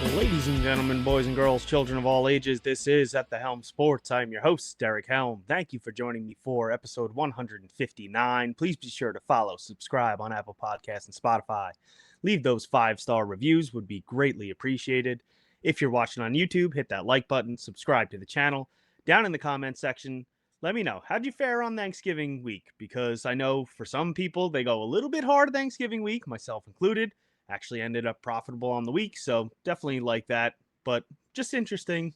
Ladies and gentlemen, boys and girls, children of all ages, this is At the Helm Sports. I'm your host, Derek Helm. Thank you for joining me for episode 159. Please be sure to follow, subscribe on Apple Podcasts and Spotify. Leave those 5-star reviews, would be greatly appreciated. If you're watching on YouTube, hit that like button, subscribe to the channel. Down in the comments section, let me know, how'd you fare on Thanksgiving week? Because I know for some people, they go a little bit hard Thanksgiving week, myself included. Actually ended up profitable on the week, so definitely like that. But just interesting,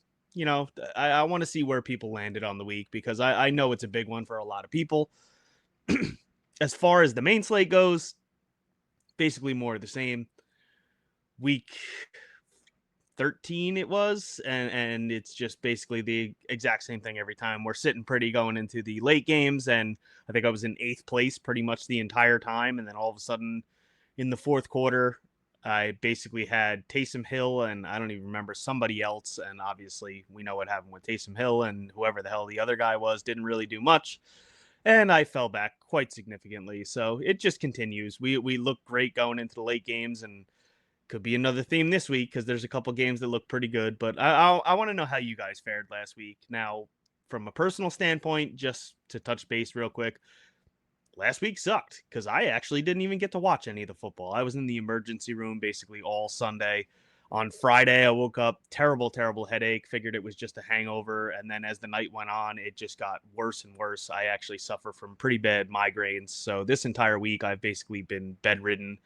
I want to see where people landed on the week because I know it's a big one for a lot of people. As far as the main slate goes, basically more of the same. Week 13 it was, and it's just basically the exact same thing every time. We're sitting pretty going into the late games, and I think I was in 8th place pretty much the entire time, and then all of a sudden in the fourth quarter, I basically had Taysom Hill and I don't even remember somebody else. And obviously, we know what happened with Taysom Hill and whoever the hell the other guy was didn't really do much. And I fell back quite significantly. So it just continues. We look great going into the late games, and could be another theme this week because there's a couple games that look pretty good. But I want to know how you guys fared last week. Now, from a personal standpoint, just to touch base real quick, last week sucked because I actually didn't even get to watch any of the football. I was in the emergency room basically all Sunday. On Friday, I woke up, terrible, terrible headache, figured it was just a hangover. And then as the night went on, it just got worse and worse. I actually suffer from pretty bad migraines. So this entire week, I've basically been bedridden.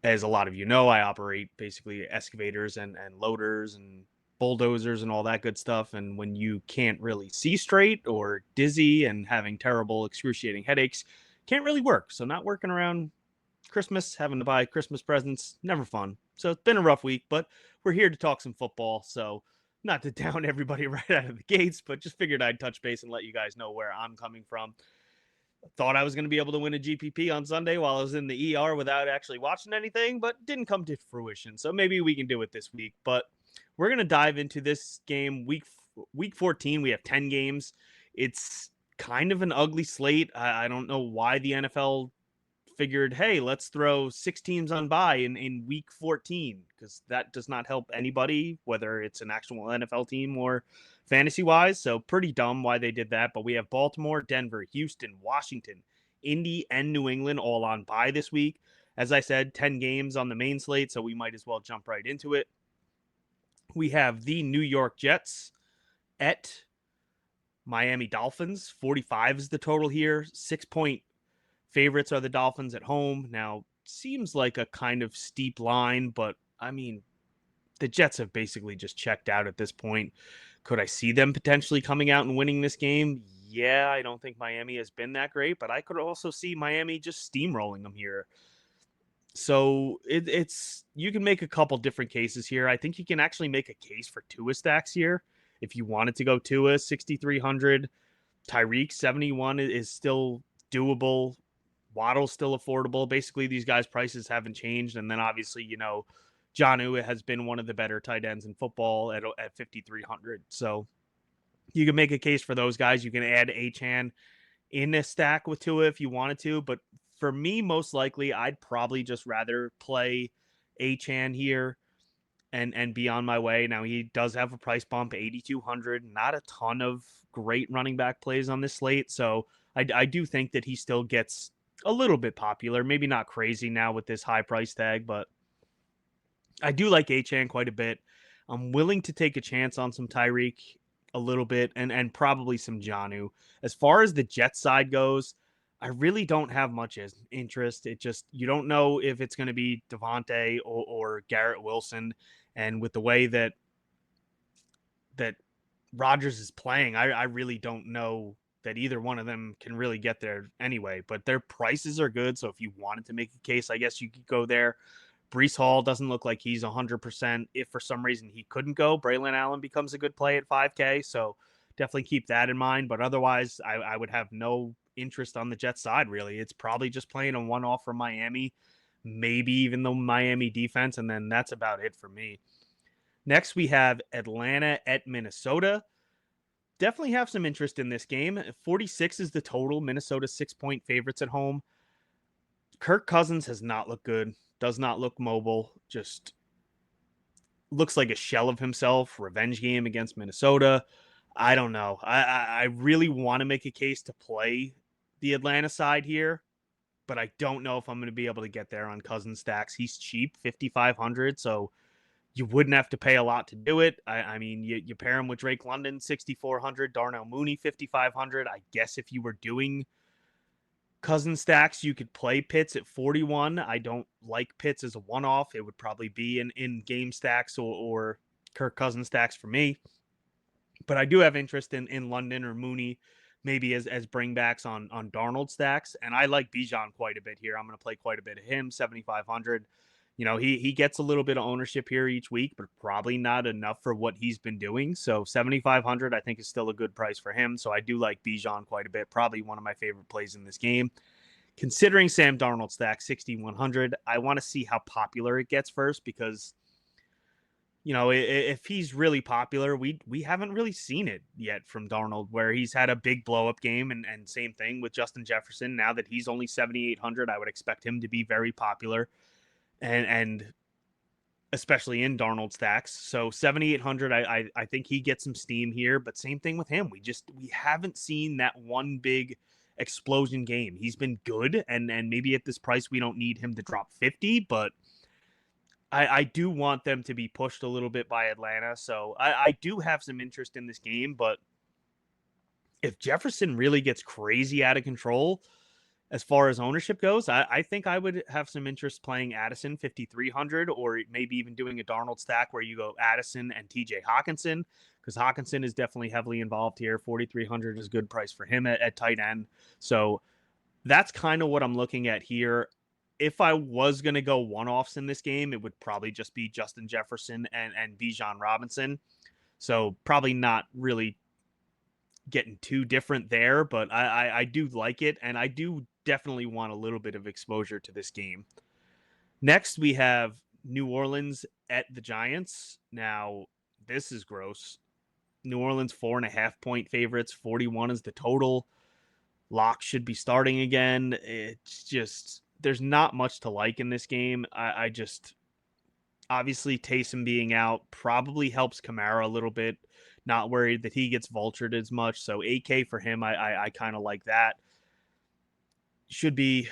As a lot of you know, I operate basically excavators and loaders and bulldozers and all that good stuff. And when you can't really see straight or dizzy and having terrible, excruciating headaches, can't really work. So not working around Christmas, having to buy Christmas presents, never fun. So it's been a rough week, but we're here to talk some football. So not to down everybody right out of the gates, but just figured I'd touch base and let you guys know where I'm coming from. Thought I was going to be able to win a GPP on Sunday while I was in the ER without actually watching anything, but didn't come to fruition. So maybe we can do it this week. But we're going to dive into this game week 14. We have 10 games. It's kind of an ugly slate. I don't know why the NFL figured, hey, let's throw 6 teams on bye in week 14 because that does not help anybody, whether it's an actual NFL team or fantasy wise. So pretty dumb why they did that. But we have Baltimore, Denver, Houston, Washington, Indy, and New England all on bye this week. As I said, 10 games on the main slate, so we might as well jump right into it. We have the New York Jets at Miami Dolphins. 45 is the total here. 6-point favorites are the Dolphins at home. Now, seems like a kind of steep line, but I mean, the Jets have basically just checked out at this point. Could I see them potentially coming out and winning this game? Yeah, I don't think Miami has been that great, but I could also see Miami just steamrolling them here. So it's you can make a couple different cases here. I think you can actually make a case for Tua stacks here if you wanted to go Tua 6,300. Tyreek 71 is still doable. Waddle's still affordable. Basically, these guys' prices haven't changed. And then obviously, Jonnu has been one of the better tight ends in football at 5,300. So you can make a case for those guys. You can add Achane in a stack with Tua if you wanted to. But for me, most likely, I'd probably just rather play Achane here and be on my way. Now, he does have a price bump, 8,200. Not a ton of great running back plays on this slate. So I do think that he still gets a little bit popular. Maybe not crazy now with this high price tag, but I do like Achane quite a bit. I'm willing to take a chance on some Tyreek a little bit and probably some Jonnu. As far as the Jet side goes, I really don't have much interest. It just, you don't know if it's going to be Devontae or Garrett Wilson. And with the way that Rodgers is playing, I really don't know that either one of them can really get there anyway. But their prices are good, so if you wanted to make a case, I guess you could go there. Brees Hall doesn't look like he's 100%. If for some reason he couldn't go, Braylon Allen becomes a good play at 5K, so definitely keep that in mind. But otherwise, I would have no interest on the Jets side, really. It's probably just playing a one-off from Miami, maybe even the Miami defense, and then that's about it for me. Next, we have Atlanta at Minnesota. Definitely have some interest in this game. 46 is the total. Minnesota 6-point favorites at home. Kirk Cousins has not looked good. Does not look mobile. Just looks like a shell of himself. Revenge game against Minnesota. I don't know. I really want to make a case to play the Atlanta side here, but I don't know if I'm going to be able to get there on Cousins stacks. He's cheap, 5,500, so you wouldn't have to pay a lot to do it. I mean, you pair him with Drake London, 6,400, Darnell Mooney, 5,500. I guess if you were doing Cousin stacks, you could play Pitts at 41. I don't like Pitts as a one-off. It would probably be in game stacks or Kirk Cousins stacks for me. But I do have interest in London or Mooney, maybe as bringbacks on Darnold stacks. And I like Bijan quite a bit here. I'm going to play quite a bit of him, 7,500. You know, he gets a little bit of ownership here each week, but probably not enough for what he's been doing. So 7,500, I think, is still a good price for him. So I do like Bijan quite a bit. Probably one of my favorite plays in this game. Considering Sam Darnold stack 6,100, I want to see how popular it gets first because, you know, if he's really popular, we haven't really seen it yet from Darnold, where he's had a big blow up game, and same thing with Justin Jefferson. Now that he's only 7,800, I would expect him to be very popular, and especially in Darnold stacks. So 7,800, I think he gets some steam here, but same thing with him. We haven't seen that one big explosion game. He's been good, and maybe at this price we don't need him to drop 50, but I do want them to be pushed a little bit by Atlanta. So I do have some interest in this game, but if Jefferson really gets crazy out of control as far as ownership goes, I think I would have some interest playing Addison 5,300, or maybe even doing a Darnold stack where you go Addison and TJ Hawkinson, because Hawkinson is definitely heavily involved here. 4,300 is a good price for him at tight end. So that's kind of what I'm looking at here. If I was going to go one-offs in this game, it would probably just be Justin Jefferson and Bijan Robinson. So probably not really getting too different there, but I do like it, and I do definitely want a little bit of exposure to this game. Next, we have New Orleans at the Giants. Now, this is gross. New Orleans 4.5-point favorites. 41 is the total. Locke should be starting again. It's just, there's not much to like in this game. I just, obviously Taysom being out probably helps Kamara a little bit. Not worried that he gets vultured as much. So 8K for him, I kind of like that. Should be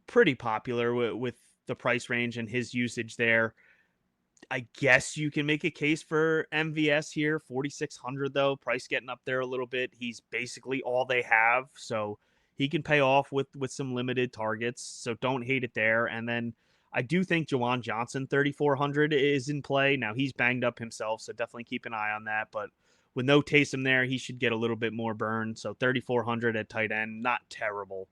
pretty popular with the price range and his usage there. I guess you can make a case for MVS here. 4,600 though, price getting up there a little bit. He's basically all they have, so he can pay off with some limited targets. So don't hate it there. And then I do think Jawan Johnson 3,400 is in play. Now he's banged up himself, so definitely keep an eye on that. But with no Taysom there, he should get a little bit more burn. So 3,400 at tight end, not terrible.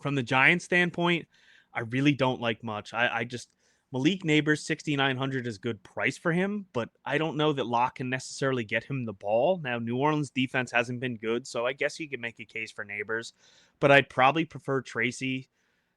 From the Giants standpoint, I really don't like much. I just Malik Neighbors 6,900 is good price for him, but I don't know that Locke can necessarily get him the ball. Now New Orleans defense hasn't been good, so I guess you could make a case for Neighbors, but I'd probably prefer Tracy.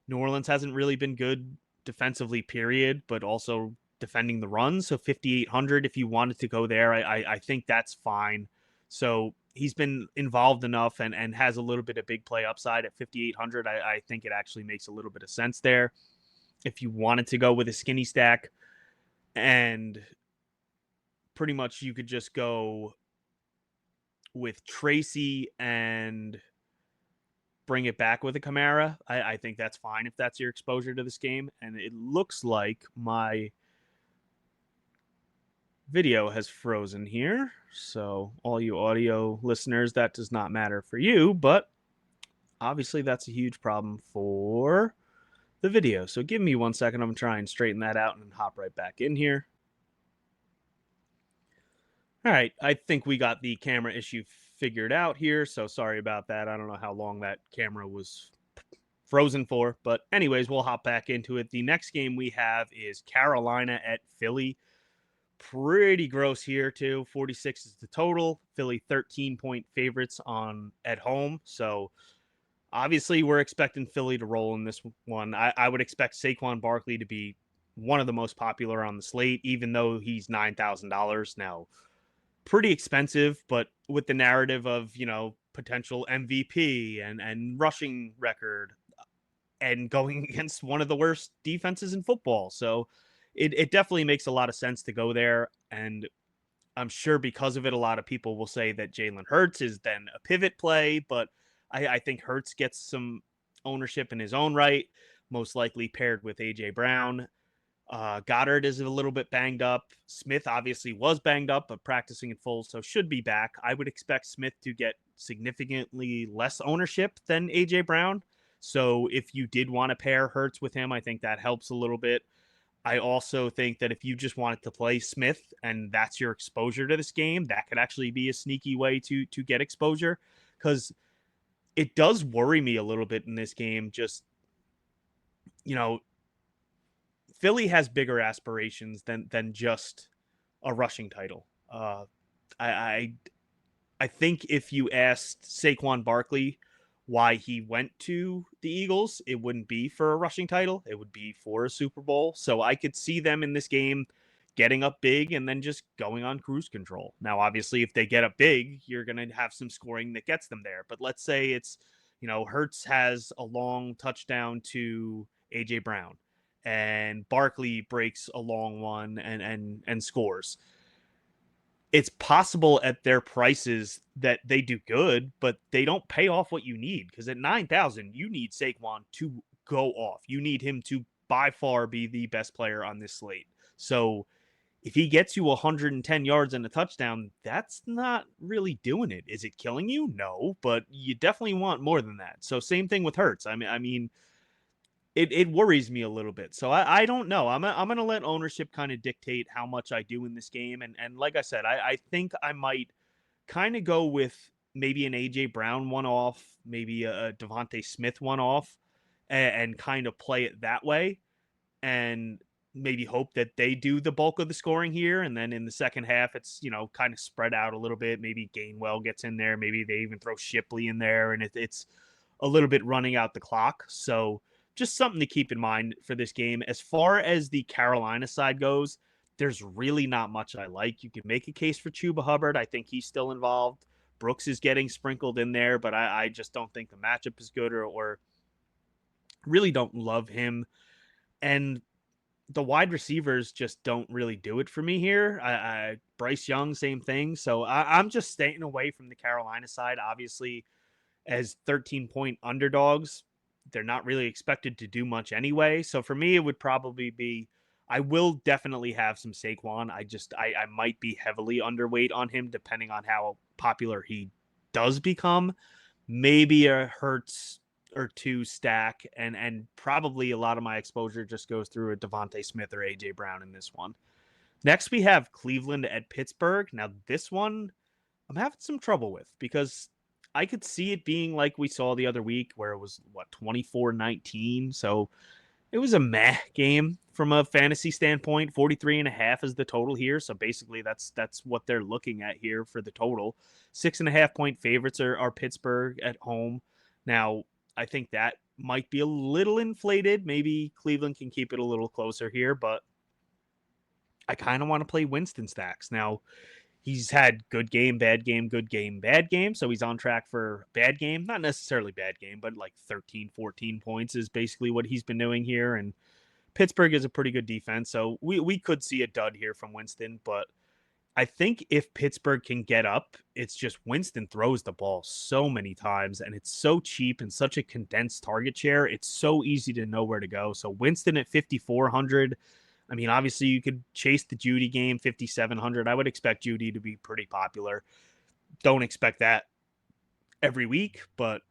New Orleans hasn't really been good defensively, period, but also defending the run. So 5,800, if you wanted to go there, I think that's fine. So he's been involved enough and has a little bit of big play upside at 5,800. I think it actually makes a little bit of sense there. If you wanted to go with a skinny stack, and pretty much you could just go with Tracy and bring it back with a Kamara, I think that's fine if that's your exposure to this game. And it looks like my video has frozen here. So all you audio listeners, that does not matter for you, but obviously that's a huge problem for the video. So give me 1 second. I'm going to try and straighten that out and hop right back in here. All right. I think we got the camera issue figured out here. So sorry about that. I don't know how long that camera was frozen for. But anyways, we'll hop back into it. The next game we have is Carolina at Philly. Pretty gross here too. 46 is the total. Philly 13-point favorites at home. So obviously we're expecting Philly to roll in this one. I would expect Saquon Barkley to be one of the most popular on the slate, even though he's $9,000 now. Pretty expensive, but with the narrative of, you know, potential MVP and rushing record and going against one of the worst defenses in football. So it definitely makes a lot of sense to go there. And I'm sure because of it, a lot of people will say that Jalen Hurts is then a pivot play, but I think Hurts gets some ownership in his own right, most likely paired with AJ Brown. Goddard is a little bit banged up. Smith obviously was banged up, but practicing in full, so should be back. I would expect Smith to get significantly less ownership than AJ Brown. So if you did want to pair Hurts with him, I think that helps a little bit. I also think that if you just wanted to play Smith and that's your exposure to this game, that could actually be a sneaky way to get exposure, because it does worry me a little bit in this game. Just, you know, Philly has bigger aspirations than just a rushing title. I, I I think if you asked Saquon Barkley why he went to the Eagles, it wouldn't be for a rushing title. It would be for a Super Bowl. So I could see them in this game getting up big and then just going on cruise control. Now, obviously, if they get up big, you're going to have some scoring that gets them there. But let's say it's, Hertz has a long touchdown to AJ Brown and Barkley breaks a long one and scores. It's possible at their prices that they do good, but they don't pay off what you need, because at 9,000, you need Saquon to go off. You need him to by far be the best player on this slate. So if he gets you 110 yards and a touchdown, that's not really doing it. Is it killing you? No, but you definitely want more than that. So same thing with Hurts. I mean, it worries me a little bit. So I don't know. I'm gonna let ownership kind of dictate how much I do in this game. And like I said, I think I might kind of go with maybe an AJ Brown one off, maybe a Devontae Smith one off, and kind of play it that way, and maybe hope that they do the bulk of the scoring here. And then in the second half, it's kind of spread out a little bit. Maybe Gainwell gets in there. Maybe they even throw Shipley in there, and it's a little bit running out the clock. So just something to keep in mind for this game. As far as the Carolina side goes, there's really not much I like. You could make a case for Chuba Hubbard. I think he's still involved. Brooks is getting sprinkled in there, but I just don't think the matchup is good, or really don't love him. And the wide receivers just don't really do it for me here. Bryce Young, same thing. So I'm just staying away from the Carolina side. Obviously, as 13-point underdogs, they're not really expected to do much anyway. So for me, it would probably be, I will definitely have some Saquon. I might be heavily underweight on him depending on how popular he does become. Maybe a Hurts or two stack, and probably a lot of my exposure just goes through a Devontae Smith or AJ Brown in this one. Next, we have Cleveland at Pittsburgh. Now, this one I'm having some trouble with, because I could see it being like we saw the other week where it was 24-19. So it was a meh game from a fantasy standpoint. 43.5 is the total here. So basically that's what they're looking at here for the total. 6.5-point favorites are Pittsburgh at home. Now, I think that might be a little inflated. Maybe Cleveland can keep it a little closer here, but I kind of want to play Winston stacks. Now, he's had good game, bad game, good game, bad game. So he's on track for bad game. Not necessarily bad game, but like 13, 14 points is basically what he's been doing here. And Pittsburgh is a pretty good defense. So we could see a dud here from Winston. But I think if Pittsburgh can get up, it's just Winston throws the ball so many times, and it's so cheap and such a condensed target share. It's so easy to know where to go. So Winston at 5,400. I mean, obviously you could chase the Judy game, 5,700. I would expect Judy to be pretty popular. Don't expect that every week, but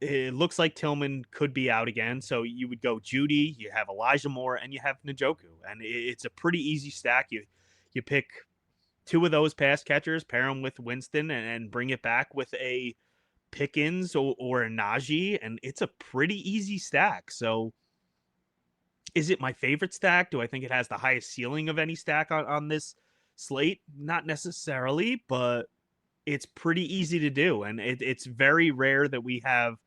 it looks like Tillman could be out again. So you would go Judy, you have Elijah Moore, and you have Njoku. And it's a pretty easy stack. You pick two of those pass catchers, pair them with Winston, and bring it back with a Pickens or a Najee, and it's a pretty easy stack. So is it my favorite stack? Do I think it has the highest ceiling of any stack on this slate? Not necessarily, but it's pretty easy to do. And it's very rare that we have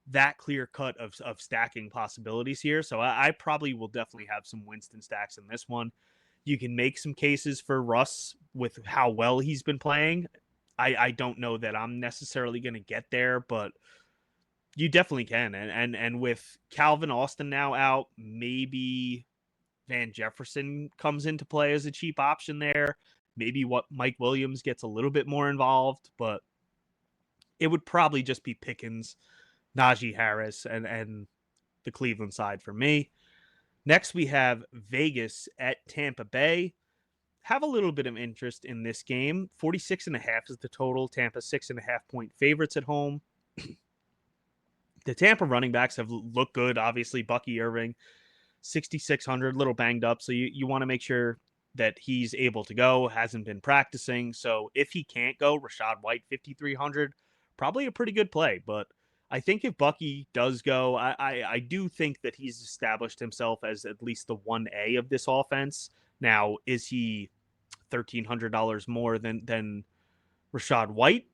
that clear cut of stacking possibilities here. So I probably will definitely have some Winston stacks in this one. You can make some cases for Russ with how well he's been playing. I don't know that I'm necessarily going to get there, but you definitely can. And with Calvin Austin now out, maybe Van Jefferson comes into play as a cheap option there. Maybe what Mike Williams gets a little bit more involved, but it would probably just be Pickens, Najee Harris, and the Cleveland side for me. Next, we have Vegas at Tampa Bay. Have a little bit of interest in this game. 46.5 is the total. Tampa 6.5 point favorites at home. The Tampa running backs have looked good. Obviously, Bucky Irving, 6,600, little banged up. So you want to make sure that he's able to go, hasn't been practicing. So if he can't go, Rashad White, 5,300, probably a pretty good play. But I think if Bucky does go, I do think that he's established himself as at least the 1A of this offense. Now, is he $1,300 more than Rashad White?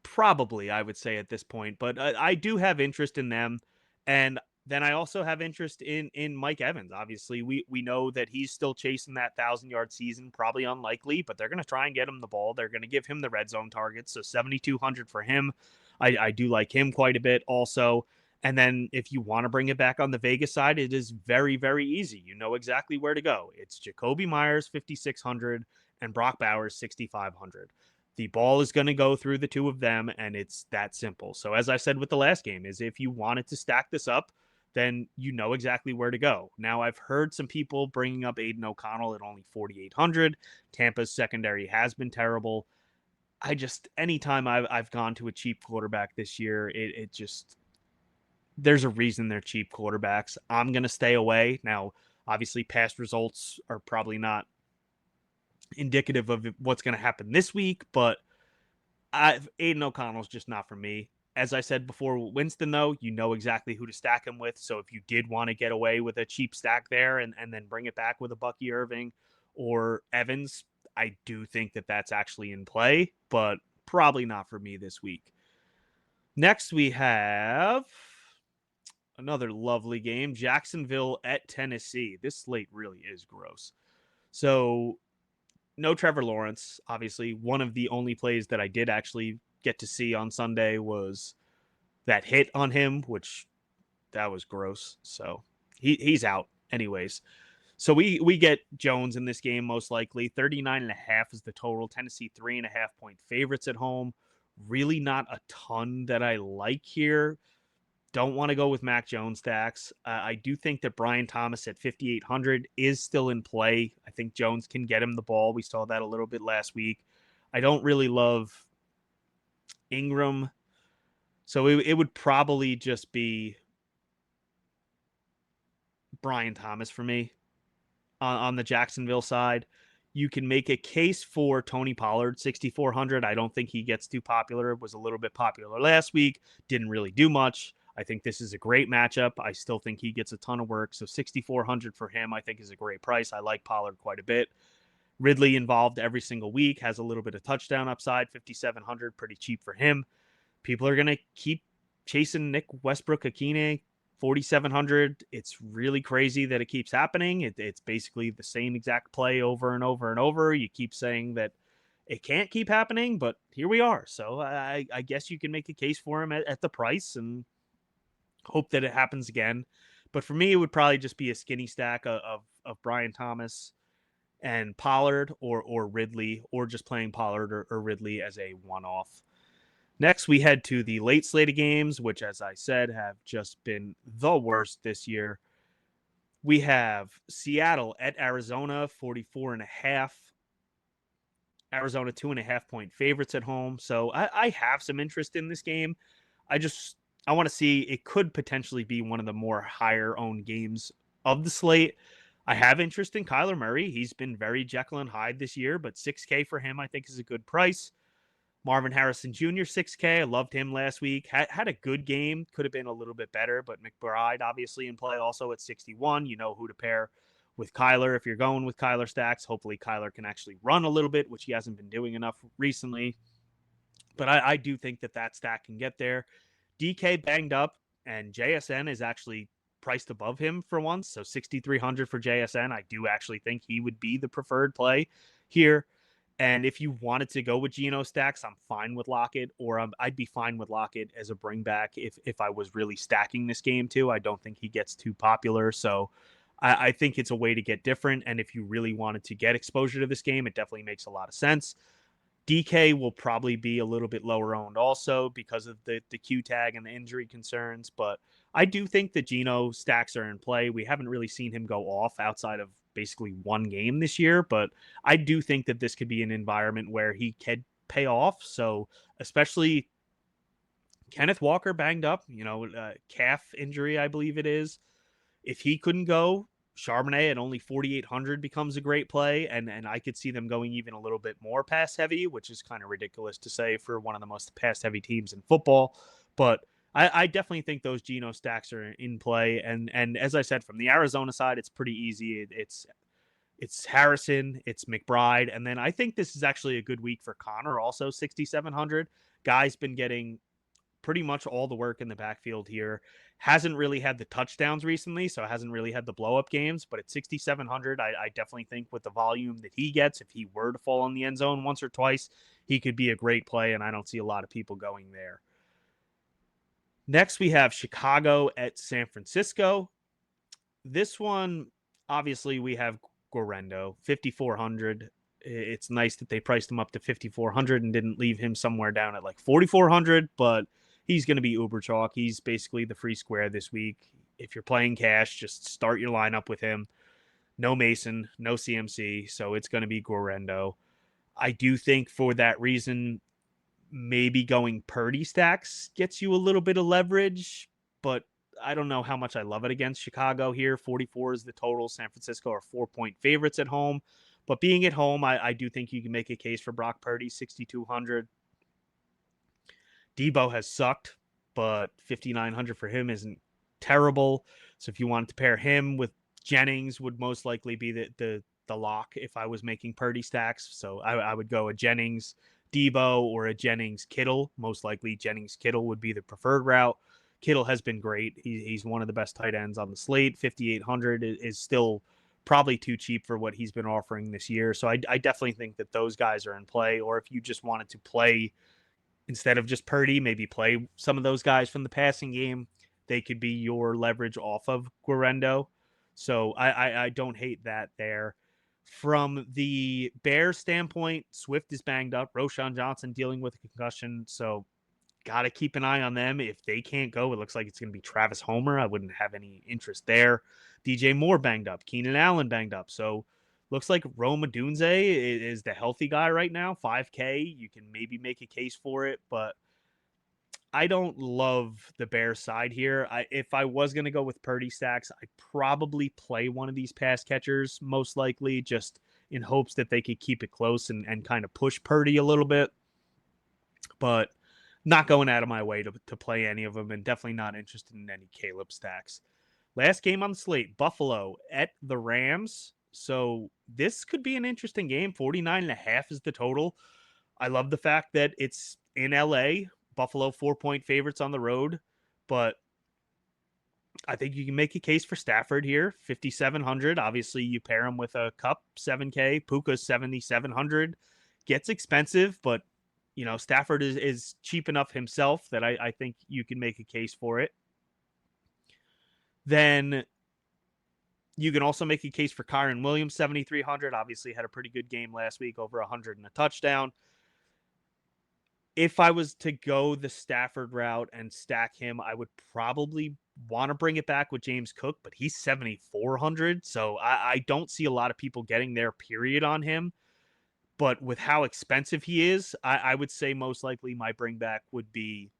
Probably, I would say at this point, but I do have interest in them, and then I also have interest in Mike Evans. Obviously, we know that he's still chasing that 1,000-yard season. Probably unlikely, but they're going to try and get him the ball. They're going to give him the red zone targets, so 7,200 for him. I do like him quite a bit also. And then if you want to bring it back on the Vegas side, it is very, very easy. You know exactly where to go. It's Jacoby Myers, 5,600, and Brock Bowers, 6,500. The ball is going to go through the two of them, and it's that simple. So as I said with the last game, is if you wanted to stack this up, then you know exactly where to go. Now, I've heard some people bringing up Aiden O'Connell at only 4,800. Tampa's secondary has been terrible. Anytime I've gone to a cheap quarterback this year, it just, there's a reason they're cheap quarterbacks. I'm going to stay away. Now, obviously, past results are probably not indicative of what's going to happen this week, but Aiden O'Connell's just not for me. As I said before, Winston, though, you know exactly who to stack him with. So if you did want to get away with a cheap stack there and then bring it back with a Bucky Irving or Evans, I do think that that's actually in play, but probably not for me this week. Next, we have another lovely game, Jacksonville at Tennessee. This slate really is gross. So no Trevor Lawrence, obviously. One of the only plays that I did actually get to see on Sunday was that hit on him, which that was gross. So he's out anyways. So we get Jones in this game most likely. 39.5 is the total. Tennessee 3.5 point favorites at home. Really not a ton that I like here. Don't want to go with Mac Jones stacks. I do think that Brian Thomas at 5,800 is still in play. I think Jones can get him the ball. We saw that a little bit last week. I don't really love Ingram. So it would probably just be Brian Thomas for me on the Jacksonville side. You can make a case for Tony Pollard, 6,400. I don't think he gets too popular. Was a little bit popular last week. Didn't really do much. I think this is a great matchup. I still think he gets a ton of work. So 6,400 for him, I think, is a great price. I like Pollard quite a bit. Ridley involved every single week, has a little bit of touchdown upside, 5,700, pretty cheap for him. People are going to keep chasing Nick Westbrook-Akine, 4,700. It's really crazy that it keeps happening. It's basically the same exact play over and over and over. You keep saying that it can't keep happening, but here we are. So I guess you can make a case for him at the price and hope that it happens again. But for me, it would probably just be a skinny stack of Brian Thomas and Pollard or Ridley, or just playing Pollard or Ridley as a one-off. Next, we head to the late slate of games, which, as I said, have just been the worst this year. We have Seattle at Arizona, 44.5. Arizona 2.5 point favorites at home. So I have some interest in this game. I want to see, it could potentially be one of the more higher owned games of the slate. I have interest in Kyler Murray. He's been very Jekyll and Hyde this year, but 6K for him I think is a good price. Marvin Harrison Jr., 6K. I loved him last week. Had a good game. Could have been a little bit better, but McBride obviously in play also at 61. You know who to pair with Kyler if you're going with Kyler stacks. Hopefully Kyler can actually run a little bit, which he hasn't been doing enough recently. But I do think that stack can get there. DK banged up, and JSN is actually priced above him for once. So 6,300 for JSN. I do actually think he would be the preferred play here. And if you wanted to go with Geno stacks, I'm fine with Lockett, or I'd be fine with Lockett as a bring back if I was really stacking this game too. I don't think he gets too popular. So I think it's a way to get different. And if you really wanted to get exposure to this game, it definitely makes a lot of sense. DK will probably be a little bit lower owned also because of the Q tag and the injury concerns. But I do think that Geno stacks are in play. We haven't really seen him go off outside of basically one game this year, but I do think that this could be an environment where he can pay off. So especially Kenneth Walker banged up, calf injury, I believe it is. If he couldn't go, Charbonnet at only 4,800 becomes a great play, and I could see them going even a little bit more pass heavy, which is kind of ridiculous to say for one of the most pass heavy teams in football. But I definitely think those Geno stacks are in play, and as I said, from the Arizona side, it's pretty easy. It's Harrison, it's McBride, and then I think this is actually a good week for Connor, also 6,700. Guy's been getting pretty much all the work in the backfield here. Hasn't really had the touchdowns recently, so hasn't really had the blow up games. But at 6,700, I definitely think with the volume that he gets, if he were to fall in the end zone once or twice, he could be a great play, and I don't see a lot of people going there. Next, we have Chicago at San Francisco. This one, obviously, we have Guarendo, 5,400. It's nice that they priced him up to 5,400 and didn't leave him somewhere down at like 4,400, but he's going to be uber chalk. He's basically the free square this week. If you're playing cash, just start your lineup with him. No Mason, no CMC, so it's going to be Guarendo. I do think for that reason, maybe going Purdy stacks gets you a little bit of leverage, but I don't know how much I love it against Chicago here. 44 is the total. San Francisco are 4-point favorites at home. But being at home, I do think you can make a case for Brock Purdy, 6,200. Debo has sucked, but 5,900 for him isn't terrible. So if you wanted to pair him with Jennings, would most likely be the lock if I was making Purdy stacks. So I would go a Jennings Debo or a Jennings Kittle. Most likely Jennings Kittle would be the preferred route. Kittle has been great. He's one of the best tight ends on the slate. 5,800 is still probably too cheap for what he's been offering this year. So I definitely think that those guys are in play. Or if you just wanted to play instead of just Purdy, maybe play some of those guys from the passing game. They could be your leverage off of Guarendo. So I don't hate that there. From the Bears standpoint, Swift is banged up. Roschon Johnson dealing with a concussion. So got to keep an eye on them. If they can't go, it looks like it's going to be Travis Homer. I wouldn't have any interest there. DJ Moore banged up. Keenan Allen banged up. So looks like Rome Odunze is the healthy guy right now. 5K. You can maybe make a case for it, but I don't love the Bears side here. If I was going to go with Purdy stacks, I'd probably play one of these pass catchers, most likely, just in hopes that they could keep it close and kind of push Purdy a little bit. But not going out of my way to play any of them, and definitely not interested in any Caleb stacks. Last game on the slate, Buffalo at the Rams. So this could be an interesting game. 49.5 is the total. I love the fact that it's in LA. Buffalo 4-point favorites on the road, but I think you can make a case for Stafford here. 5,700. Obviously, you pair him with a Cup 7K. Puka's 7,700. Gets expensive, but Stafford is cheap enough himself that I think you can make a case for it. Then you can also make a case for Kyron Williams, 7,300. Obviously had a pretty good game last week, over 100 and a touchdown. If I was to go the Stafford route and stack him, I would probably want to bring it back with James Cook, but he's 7,400. So I don't see a lot of people getting their period on him. But with how expensive he is, I would say most likely my bring back would be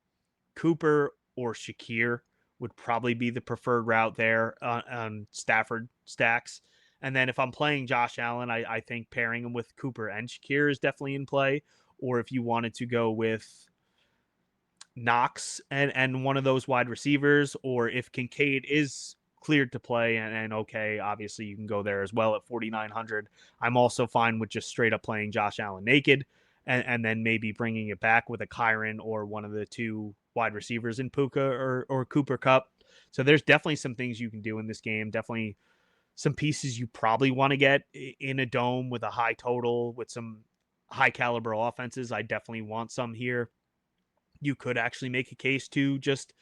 Cooper or Shakir would probably be the preferred route there on Stafford stacks. And then if I'm playing Josh Allen, I think pairing him with Cooper and Shakir is definitely in play. Or if you wanted to go with Knox and one of those wide receivers, or if Kincaid is cleared to play and okay, obviously you can go there as well at 4,900. I'm also fine with just straight up playing Josh Allen naked and then maybe bringing it back with a Kyron or one of the two wide receivers in Puka or Cooper Cup. So there's definitely some things you can do in this game. Definitely some pieces you probably want to get in a dome with a high total with some high caliber offenses. I definitely want some here. You could actually make a case to just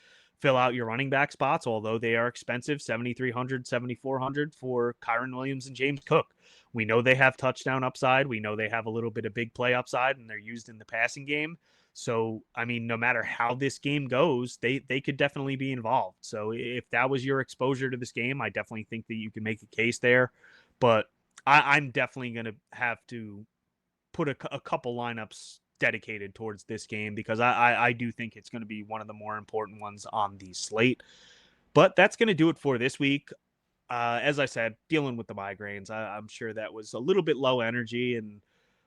fill out your running back spots, although they are expensive, 7,300, 7,400 for Kyron Williams and James Cook. We know they have touchdown upside. We know they have a little bit of big play upside, and they're used in the passing game. So, I mean, no matter how this game goes, they could definitely be involved. So, if that was your exposure to this game, I definitely think that you can make a case there. But I'm definitely going to have to put a couple lineups dedicated towards this game because I do think it's going to be one of the more important ones on the slate. But that's going to do it for this week. As I said, dealing with the migraines, I'm sure that was a little bit low energy, and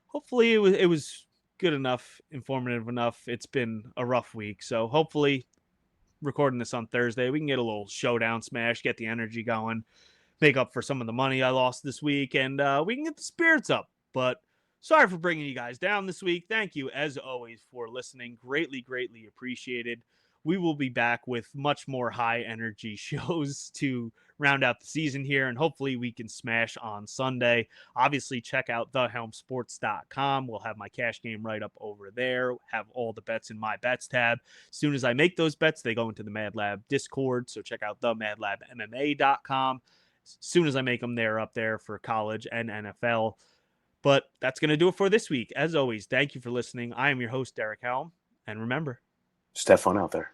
hopefully it was good enough, informative enough. It's been a rough week, so hopefully recording this on Thursday, we can get a little showdown smash, get the energy going, make up for some of the money I lost this week, and we can get the spirits up. But sorry for bringing you guys down this week. Thank you, as always, for listening. Greatly, greatly appreciated. We will be back with much more high energy shows to round out the season here, and hopefully we can smash on Sunday. Obviously, check out thehelmsports.com. We'll have my cash game right up over there, have all the bets in my bets tab. As soon as I make those bets, they go into the Mad Lab Discord, so check out themadlabmma.com. As soon as I make them, they're up there for college and NFL. But that's going to do it for this week. As always, thank you for listening. I am your host, Derek Helm. And remember, just have fun out there.